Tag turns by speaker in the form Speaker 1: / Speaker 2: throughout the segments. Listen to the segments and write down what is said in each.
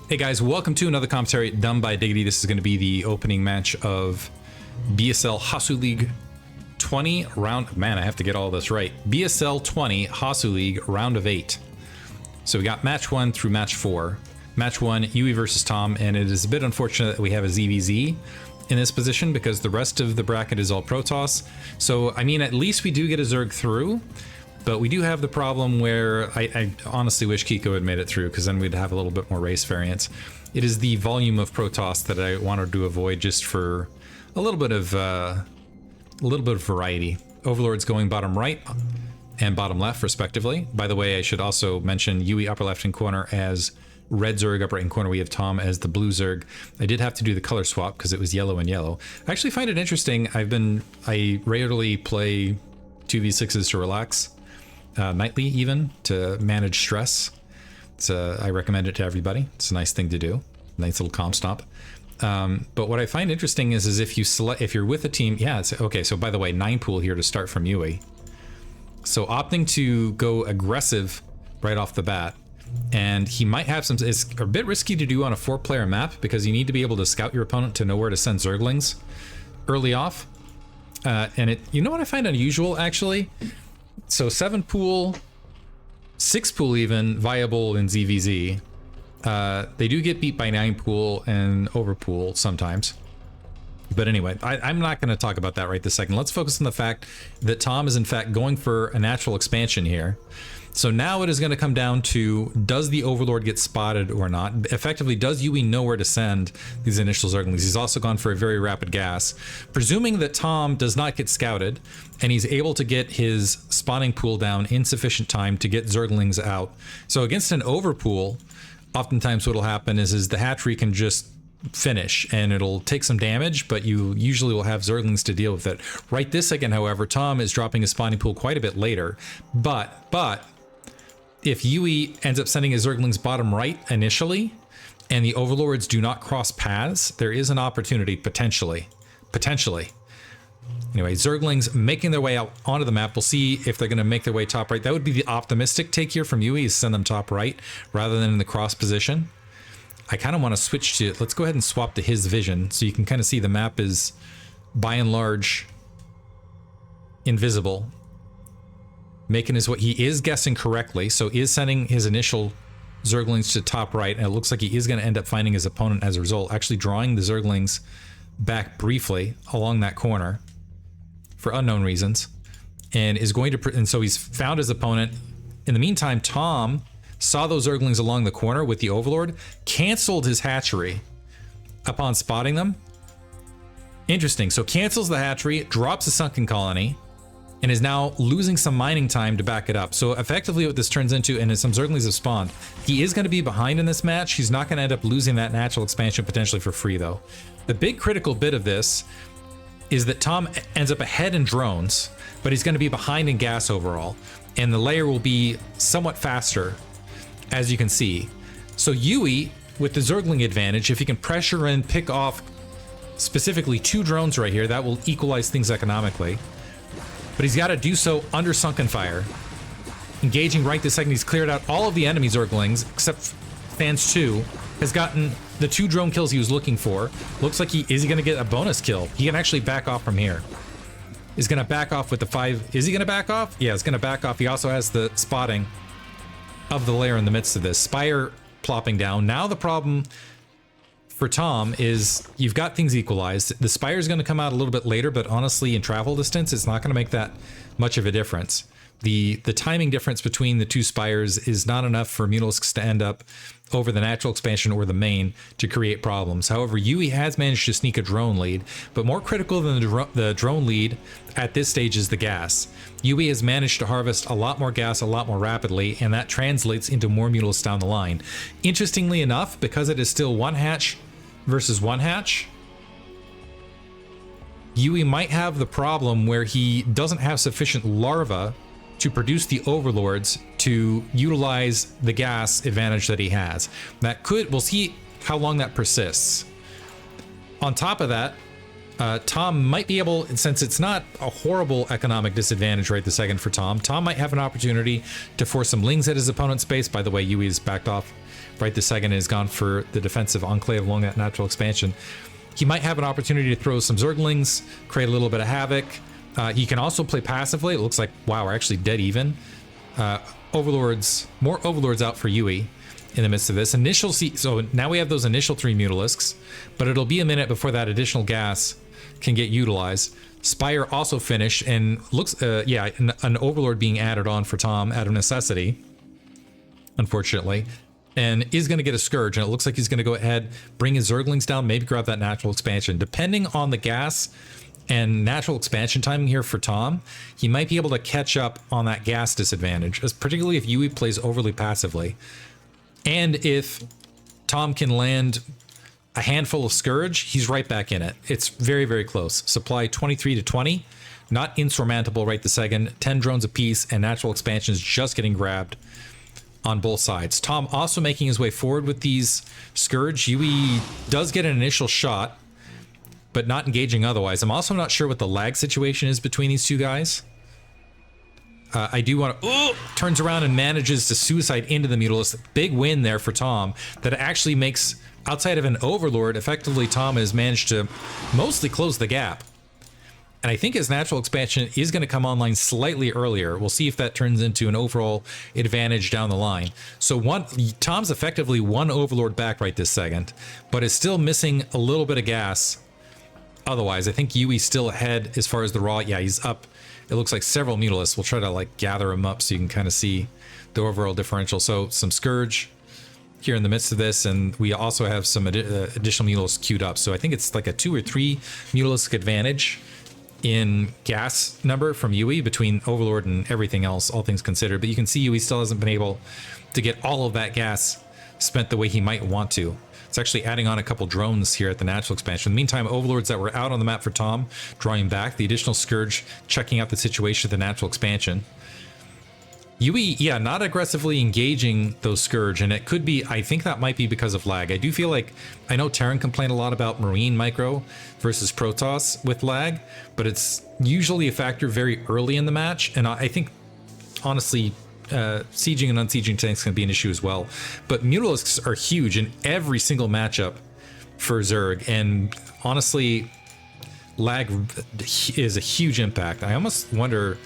Speaker 1: Hey guys, welcome to another commentary done by Diggity. This is going to be the opening match of BSL Hasuleague 20 round. Man, I have to get all this right. BSL 20 Hasuleague round of 8. So we got match 1 through match 4. Match 1, Yuey versus Tom, and it is a bit unfortunate that we have a ZVZ in this position because the rest of the bracket is all Protoss. So, I mean, at least we do get a Zerg through. But we do have the problem where I honestly wish Kiko had made it through, because then we'd have a little bit more race variance. It is the volume of Protoss that I wanted to avoid, just for a little bit of variety. Overlords going bottom right and bottom left, respectively. By the way, I should also mention Yuey upper left hand corner as red Zerg, upper right hand corner we have Tom as the blue Zerg. I did have to do the color swap because it was yellow and yellow. I actually find it interesting. I rarely play 2v6s to relax. Nightly even, to manage stress. I recommend it to everybody. It's a nice thing to do. Nice little calm stop. But what I find interesting is if you're with a team, yeah, it's okay. So by the way, 9 pool here to start from Yuey. So opting to go aggressive right off the bat, and he might have some. It's a bit risky to do on a 4-player map because you need to be able to scout your opponent to know where to send Zerglings early off. And you know what I find unusual actually. So 7 pool, 6 pool even, viable in ZVZ. They do get beat by 9 pool and over pool sometimes. But anyway, I'm not going to talk about that right this second. Let's focus on the fact that Tom is in fact going for a natural expansion here. So now it is going to come down to, does the Overlord get spotted or not? Effectively, does Yuey know where to send these initial Zerglings? He's also gone for a very rapid gas. Presuming that Tom does not get scouted, and he's able to get his spawning pool down in sufficient time to get Zerglings out. So against an overpool, oftentimes what'll happen is the hatchery can just finish and it'll take some damage, but you usually will have Zerglings to deal with it. Right this second, however, Tom is dropping his spawning pool quite a bit later, but if Yuey ends up sending his Zerglings bottom right initially, and the Overlords do not cross paths, there is an opportunity, potentially. Anyway, Zerglings making their way out onto the map. We'll see if they're going to make their way top right. That would be the optimistic take here from Yuey, is send them top right, rather than in the cross position. I kind of want to switch to, let's go ahead and swap to his vision, so you can kind of see the map is, by and large, invisible. Making is what he is guessing correctly, so is sending his initial Zerglings to top right, and it looks like he is going to end up finding his opponent as a result, actually drawing the Zerglings back briefly along that corner for unknown reasons, and is going to, and so he's found his opponent. In the meantime, Tom saw those Zerglings along the corner with the Overlord, canceled his hatchery upon spotting them. Interesting, so cancels the hatchery, drops a sunken colony, and is now losing some mining time to back it up. So effectively what this turns into, and as some Zerglings have spawned, he is going to be behind in this match. He's not going to end up losing that natural expansion potentially for free though. The big critical bit of this is that Tom ends up ahead in drones, but he's going to be behind in gas overall, and the layer will be somewhat faster, as you can see. So Yuey, with the Zergling advantage, if he can pressure and pick off specifically 2 drones right here, that will equalize things economically. But he's got to do so under sunken fire. Engaging right this second, he's cleared out all of the enemy Zerglings, except Fans 2, has gotten the 2 drone kills he was looking for. Looks like is he going to get a bonus kill? He can actually back off from here. He's going to back off with the 5. Is he going to back off? Yeah, he's going to back off. He also has the spotting of the layer in the midst of this. Spire plopping down. Now the problem for Tom is you've got things equalized. The Spire is going to come out a little bit later, but honestly in travel distance it's not going to make that much of a difference. The timing difference between the 2 Spires is not enough for Mutalisks to end up over the natural expansion or the main to create problems. However, Yuey has managed to sneak a drone lead, but more critical than the drone lead at this stage is the gas. Yuey has managed to harvest a lot more gas a lot more rapidly, and that translates into more Mutalisks down the line. Interestingly enough, because it is still 1 hatch versus 1 hatch, Yuey might have the problem where he doesn't have sufficient larvae to produce the Overlords to utilize the gas advantage that he has. We'll see how long that persists. On top of that, Tom might be able, since it's not a horrible economic disadvantage right this second for Tom might have an opportunity to force some lings at his opponent's base. By the way, Yuey is backed off right this second and has gone for the defensive enclave along that natural expansion. He might have an opportunity to throw some Zerglings, create a little bit of havoc. He can also play passively. It looks like, wow, we're actually dead even. Overlords, more Overlords out for Yuey in the midst of this. So now we have those initial 3 Mutalisks, but it'll be a minute before that additional gas can get utilized. Spire also finished, and looks, yeah, an Overlord being added on for Tom out of necessity, unfortunately, and is going to get a Scourge, and it looks like he's going to go ahead, bring his Zerglings down, maybe grab that natural expansion. Depending on the gas and natural expansion timing here for Tom, he might be able to catch up on that gas disadvantage, particularly if Yuey plays overly passively. And if Tom can land a handful of Scourge, he's right back in it. It's very, very close. Supply 23 to 20, not insurmountable right the second. 10 drones apiece, and natural expansions just getting grabbed on both sides. Tom also making his way forward with these Scourge. Yuey does get an initial shot, but not engaging otherwise. I'm also not sure what the lag situation is between these two guys. I do want to... turns around and manages to suicide into the Mutalist. Big win there for Tom. That actually makes, outside of an Overlord, effectively Tom has managed to mostly close the gap. And I think his natural expansion is going to come online slightly earlier. We'll see if that turns into an overall advantage down the line. So Tom's effectively 1 Overlord back right this second, but is still missing a little bit of gas. Otherwise, I think Yuey's still ahead as far as the raw. Yeah, he's up. It looks like several Mutalisks. We'll try to like gather them up so you can kind of see the overall differential. So some Scourge here in the midst of this, and we also have some additional Mutalisks queued up. So I think it's like a 2 or 3 Mutalisk advantage in gas number from Yuey between Overlord and everything else, all things considered. But you can see Yuey still hasn't been able to get all of that gas spent the way he might want to. It's actually adding on a couple drones here at the natural expansion. In the meantime, Overlords that were out on the map for Tom, drawing back. The additional Scourge checking out the situation at the natural expansion. Yuey, yeah, not aggressively engaging those Scourge, and it could be, I think that might be because of lag. I do feel like, I know Terran complained a lot about Marine Micro versus Protoss with lag, but it's usually a factor very early in the match, and I think, honestly, sieging and unsieging tanks can be an issue as well. But Mutalisks are huge in every single matchup for Zerg, and honestly, lag is a huge impact. I almost wonder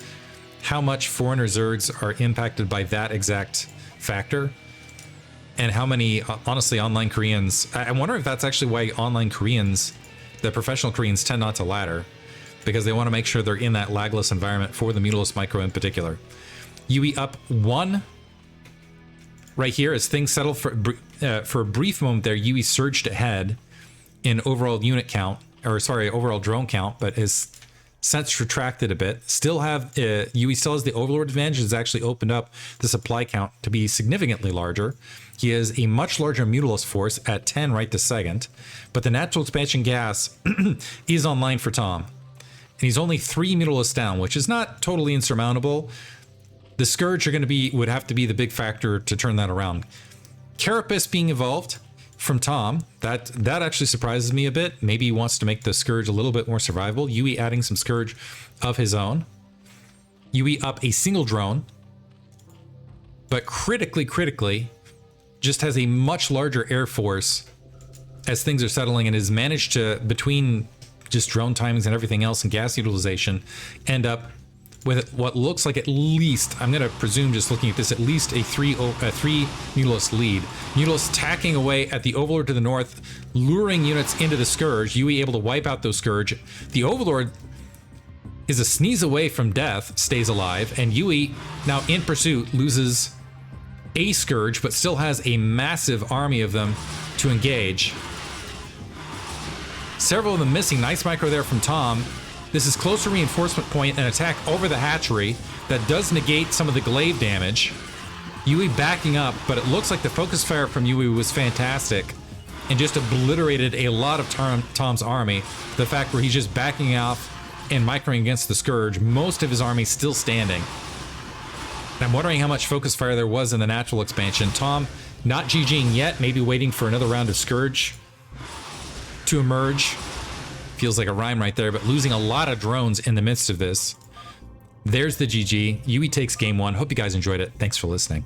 Speaker 1: how much Foreigner Zergs are impacted by that exact factor, and how many, honestly, online Koreans. I wonder if that's actually why online Koreans, the professional Koreans, tend not to ladder, because they want to make sure they're in that lagless environment for the Mutalist Micro in particular. Yuey up 1 right here as things settle for a brief moment there. Yuey surged ahead in overall unit count, or sorry, overall drone count, but has since retracted a bit. Still have Yuey still has the Overlord advantage. Has actually opened up the supply count to be significantly larger. He has a much larger Mutalist force at 10 right this second, but the natural expansion gas is online for Tom, and he's only 3 Mutalists down, which is not totally insurmountable. The Scourge are going to be, would have to be the big factor to turn that around. Carapace being evolved from Tom, that actually surprises me a bit. Maybe he wants to make the Scourge a little bit more survivable. Yuey adding some Scourge of his own. Yuey up a single drone, but critically, just has a much larger air force as things are settling, and has managed to, between just drone timings and everything else and gas utilization, end up with what looks like, at least, I'm going to presume just looking at this, at least a 3 Mutalist lead. Mutalist tacking away at the Overlord to the north, luring units into the Scourge. Yuey able to wipe out those Scourge. The Overlord is a sneeze away from death, stays alive, and Yuey, now in pursuit, loses a Scourge, but still has a massive army of them to engage. Several of them missing. Nice micro there from Tom. This is closer reinforcement point, an attack over the hatchery that does negate some of the glaive damage. Yuey backing up, but it looks like the focus fire from Yuey was fantastic and just obliterated a lot of Tom's army. The fact where he's just backing off and microing against the Scourge, most of his army still standing. And I'm wondering how much focus fire there was in the natural expansion. Tom not GGing yet, maybe waiting for another round of Scourge to emerge. Feels like a rhyme right there, but losing a lot of drones in the midst of this. There's the GG. Yuey takes game 1. Hope you guys enjoyed it. Thanks for listening.